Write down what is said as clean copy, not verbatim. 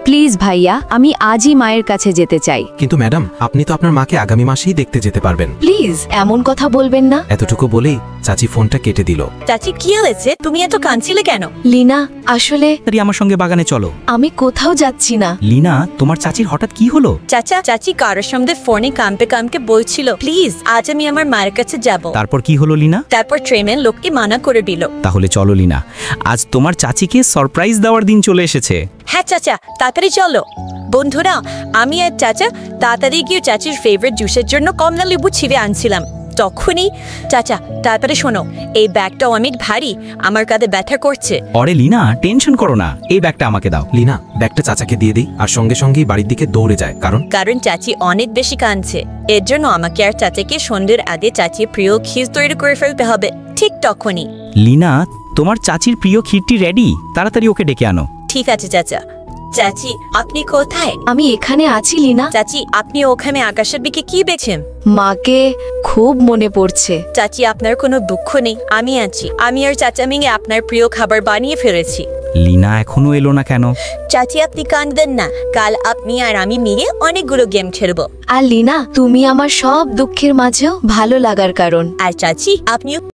Please ভাইয়া, আমি আজই মায়ের কাছে যেতে চাই। কিন্তু ম্যাডাম, আপনি তো আপনার মাকে আগামী মাসেই দেখতে যেতে পারবেন। প্লিজ এমন কথা বলবেন না। এতটুকু বলেই চাচি ফোনটা কেটে দিল। চাচি কি হয়েছে? তুমি এত কাঁদছিলে কেন? লিনা, আসলে আমার সঙ্গে বাগানে চলো। আমি কোথাও যাচ্ছি না। লিনা, তোমার চাচির হঠাৎ কি হলো? চাচি কারোর সঙ্গে ফোনে কামকে বলছিল প্লিজ আজ আমি আমার মায়ের কাছে যাব। তারপর কি হলো লিনা? তারপর ট্রেনের লোককে মানা করে দিল। তাহলে চলো লিনা, আজ তোমার চাচিকে সারপ্রাইজ দেওয়ার দিন চলে এসেছে। হ্যাঁ চাচা, তাড়াতাড়ি চলো। বন্ধুরা, আমি আর চাচা তাড়াতাড়ি গিয়ে চাচির ফেভারিট জুসের জন্য কমলা লেবু ছিঁড়ে আনছিলাম। তখনই চাচা, তাড়াতাড়ি শোনো, এই ব্যাগটা অনেক ভারী, আমার কাঁধে ব্যথা করছে। আরে লিনা, টেনশন করো না, এই ব্যাগটা আমাকে দাও। লিনা ব্যাগটা চাচাকে দিয়ে দিই আর সঙ্গে সঙ্গেই বাড়ির দিকে দৌড়ে যায়। কারণ চাচি অনেক বেশি কাঁদছে। এর জন্য আমাকে আর চাচাকে সন্ধ্যের আগে চাচির প্রিয় ক্ষীর তৈরি করে ফেলতে হবে। ঠিক তখনই লিনা, তোমার চাচির প্রিয় ক্ষীরটি রেডি, তাড়াতাড়ি ওকে ডেকে আনো। ঠিক আছে চাচা। চাচি আপনি কোথায়? আমি এখানে আছি লিনা। চাচি আপনি ওখানে আকাশের দিকে কি দেখছেন? মাকে খুব মনে পড়ছে। চাচি আপনার কোনো দুঃখ নেই, আমি আছি। আমি আর চাচা মিলে আপনার প্রিয় খাবার বানিয়ে ফেলেছি। লিনা এখনো এলো না কেন? চাচি আপনি কাঁদবেন না, কাল আপনি আর আমি মিলে অনেকগুলো গেম খেলবো। আর লিনা, তুমি আমার সব দুঃখের মাঝেও ভালো লাগার কারণ। আর চাচি আপনিও